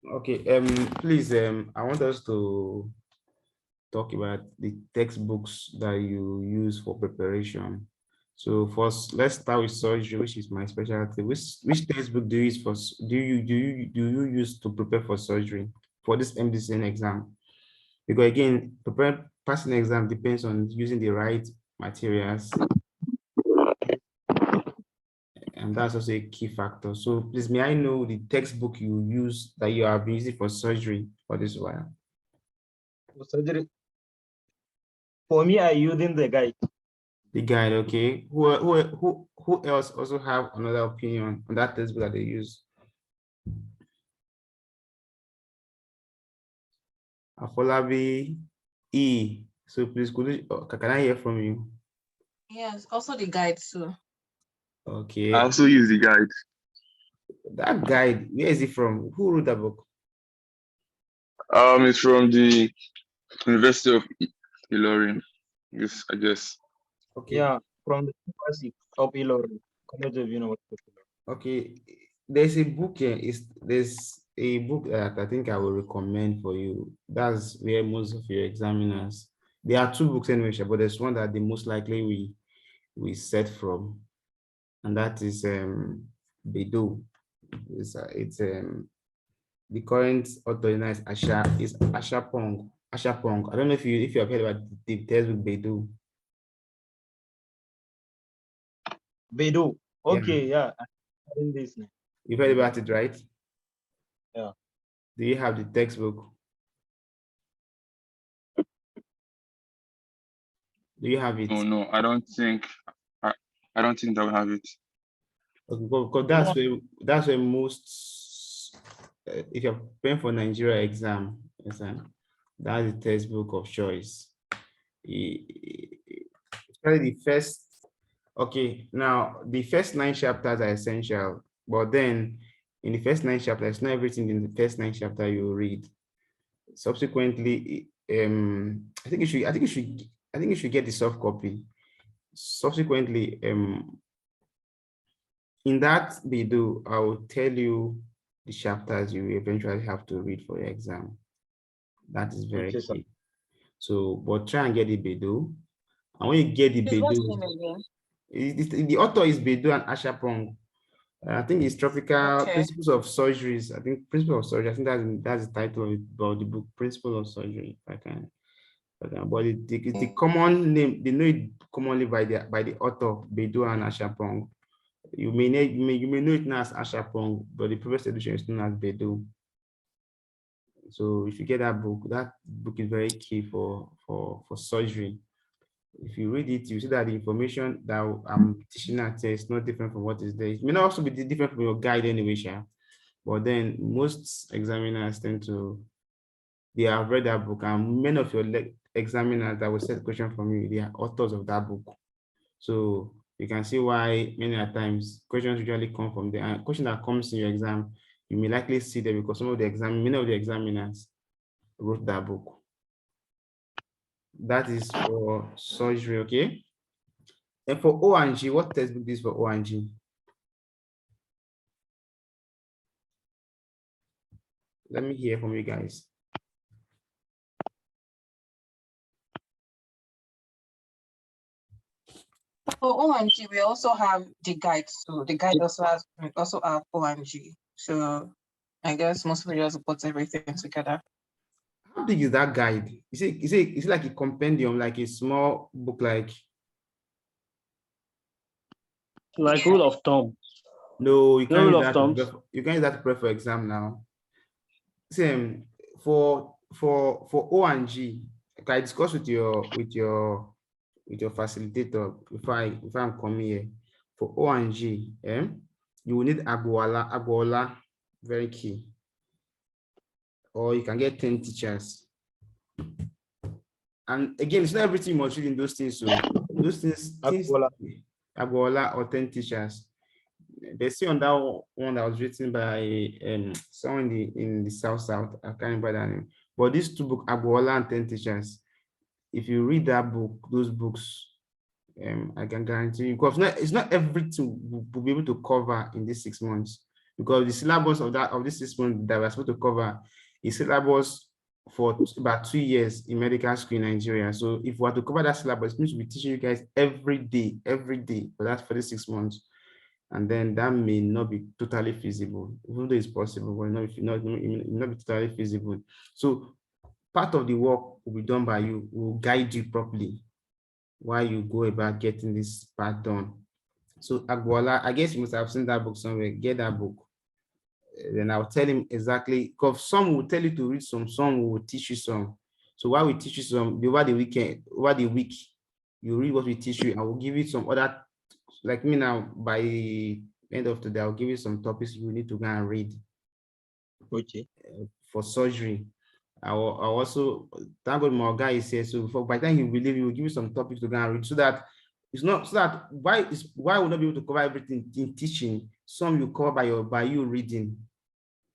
Okay. Please. I want us to talk about the textbooks that you use for preparation. So first, let's start with surgery, which is my specialty. Which textbook do you use for do you use to prepare for surgery for this MDCN exam? Because again, passing exam depends on using the right materials, and that's also a key factor. So please, may I know the textbook you use that you have been using for surgery for this while? For surgery, for me, I using the guide. The guide, okay. Who else also have another opinion on that textbook that they use? Afolabi E. So please, can I hear from you? Yes, also the guide too. Okay. I also use the guide. That guide, where is it from? Who wrote that book? It's from the University of Ilorin. Yes, I guess. Okay. Yeah, from the University of Ilorin, College of University. Okay. There's a book here. There's a book that I think I will recommend for you. That's where most of your examiners. There are two books anyway, but there's one that the most likely we set from, and that is Bedo. It's the current author is Asha Pong. Asha Pong. I don't know if you have heard about the textbook Bedo. Bedo. Okay, yeah. I'm in this now. You've heard about it, right? Yeah. Do you have the textbook? Do you have it? Oh no, I don't think that we have it. Okay, because that's where most if you're preparing for Nigeria exam, that's the textbook of choice. Especially the first. Okay, now the first 9 chapters are essential, but then in the first 9 chapters, not everything in the first 9 chapter you read. Subsequently, I think you should get the soft copy. Subsequently, in that video, I will tell you the chapters you eventually have to read for your exam. That is very key. So, but try and get the Bedu. And when you get the Bedu, the author is Bedu and Asha Pong. I think it's Tropical Principles of Surgeries. I think Principles of Surgery. I think that's the title of the book, Principles of Surgery. If I can. But the common name, they know it commonly by the author Bedu and Asha Pong. You may know it now as Asha Pong, but the previous edition is known as Bedu. So if you get that book is very key for surgery. If you read it, you see that the information that I'm teaching at is not different from what is there. It may not also be different from your guide anyway, Sha. But then most examiners they have read that book, and many of your examiners that will set question from you, they are authors of that book. So you can see why many times questions usually come from there. And question that comes in your exam, you may likely see them because many of the examiners wrote that book. That is for surgery, okay? And for O&G, what textbook is for O&G? Let me hear from you guys. For O&G, we also have the guide. So the guide also have O&G. So I guess most videos put everything together. How big is that guide? Is it like a compendium, like a small book, like rule of thumb? No, you can't use that. You can use that to prep for exam now. Same for O&G. Okay, I discuss with your facilitator if I'm coming here for O&G. You will need Agbola, very key. Or you can get 10 teachers. And again, it's not everything you must read in those things. So those things Agbola or 10 teachers. They see on that one that was written by someone in the South. I can't remember that name. But these two books, Agbola and 10 teachers, if you read that book, those books, I can guarantee you, because it's not everything we'll be able to cover in these 6 months. because the syllabus of this 6 months that we're supposed to cover is syllabus for about 2 years in medical school in Nigeria. So if we are to cover that syllabus, it means we'll be teaching you guys every day for the 6 months. And then that may not be totally feasible. Even though it's possible, but it may not be totally feasible. So part of the work will be done by you, will guide you properly while you go about getting this part done. So Agbola, I guess you must have seen that book somewhere. Get that book. Then I'll tell him exactly, because some will tell you to read some will teach you some. So while we teach you some, over the week, you read what we teach you, and we'll give you some other, like me now, by end of today, I'll give you some topics you need to go and read. Okay. For surgery. I'll also, thank God my guy is here, so by the time he will leave, he will give you some topics to go and read, so that it's not, so that why will not be able to cover everything in teaching. Some you cover by you reading.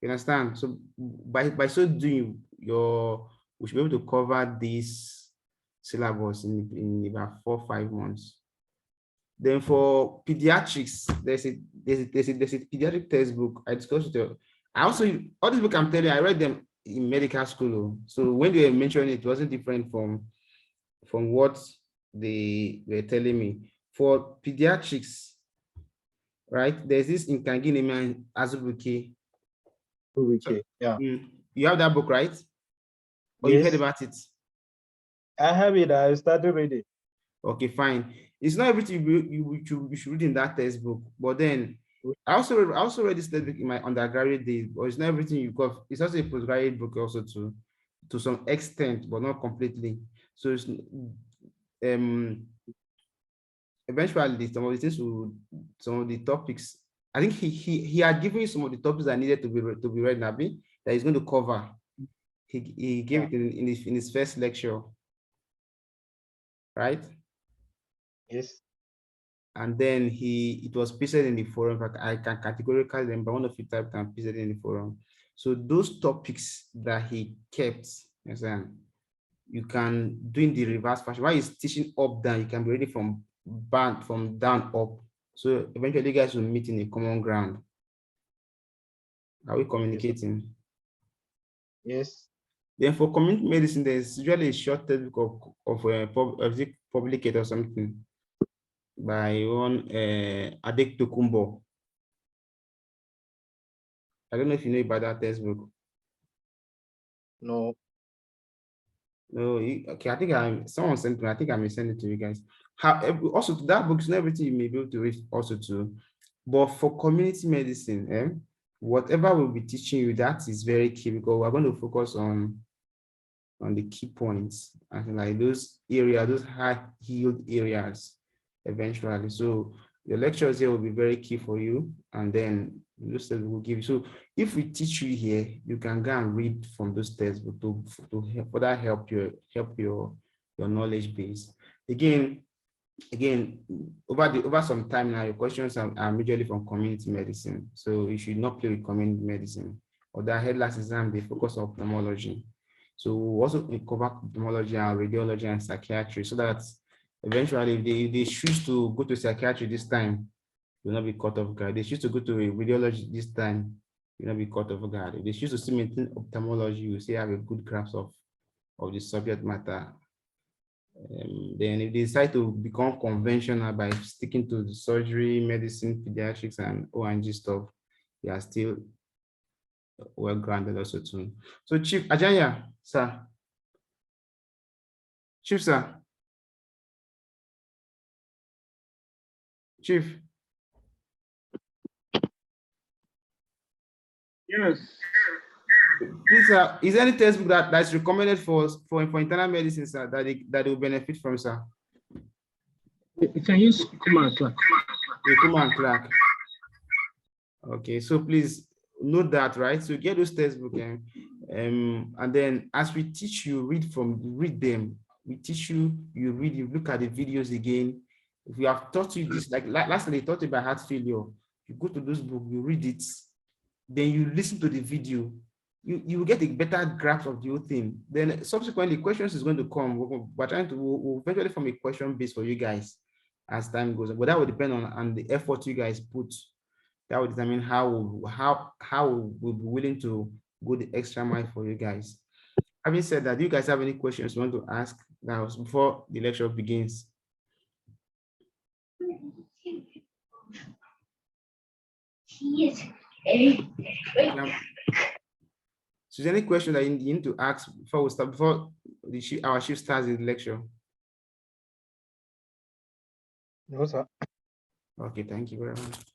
You understand? So by so doing, we should be able to cover this syllabus in about 4 or 5 months. Then for pediatrics, there's a pediatric textbook I discussed with you. I also, all these books I'm telling you, I read them in medical school. So when they were mentioning it, wasn't different from what they were telling me. For pediatrics, right? There's this Inkanginema and Azubuike. Okay. Yeah. You have that book, right? Or Yes. you heard about it? I have it. I started reading. Okay, fine. It's not everything you should read in that textbook, but then I also read this textbook in my undergraduate days, but it's not everything you got. It's also a postgraduate book also to some extent, but not completely. So it's eventually some of the things, some of the topics, I think he had given you some of the topics that needed to be read, Nabi, that he's going to cover. He gave it in his first lecture, right? Yes. And then it was pasted in the forum. I can categorically remember one of you typed and pasted in the forum. So those topics that he kept, you can do in the reverse fashion. While he's teaching up down, you can be reading from down up. So eventually you guys will meet in a common ground. Are we communicating? Yes. Then for community medicine, there's usually a short textbook of publicate or something by one Adek Tokumbo. I don't know if you know about that textbook. No. No, okay. I think someone sent me. I think I may send it to you guys. Also, that book is not everything you may be able to read also too. But for community medicine, whatever we'll be teaching you, that is very key, because we're going to focus on the key points and like those areas, those high yield areas eventually. So the lectures here will be very key for you, and then those texts will give you. So if we teach you here, you can go and read from those textbooks to further help your knowledge base. Again, over some time now, your questions are majorly from community medicine. So you should not play with community medicine. Or the head last exam, they focus on ophthalmology. So we also cover ophthalmology and radiology and psychiatry, so that eventually if they choose to go to psychiatry this time, you'll not be caught off guard. They choose to go to radiology this time, you'll not be caught off guard. If they choose to still maintain ophthalmology, you still have a good grasp of the subject matter. Then if they decide to become conventional by sticking to the surgery, medicine, pediatrics, and O&G stuff, they are still well grounded also too. So Chief Ajaya, sir. Chief, sir. Chief. Yes. Please, sir, is there any textbook that's recommended for internal medicine, sir, that they will benefit from, sir? You can use Kuma and Clark. Kuma and Clark. Okay, so please note that, right? So get those textbooks, and then as we teach you, read them. We teach you, you read, you look at the videos again. If we have taught you this, like last time they taught you about heart failure, you go to those books, you read it, then you listen to the video, you will get a better grasp of the whole thing. Then subsequently, questions is going to come. We're trying to, we'll eventually form a question base for you guys as time goes on, but that will depend on the effort you guys put That will determine how we'll be willing to go the extra mile for you guys. Having said that, do you guys have any questions you want to ask now before the lecture begins? Yeah. So is there any question that you need to ask before we start, before our shift starts the lecture? No, sir. Okay, thank you very much.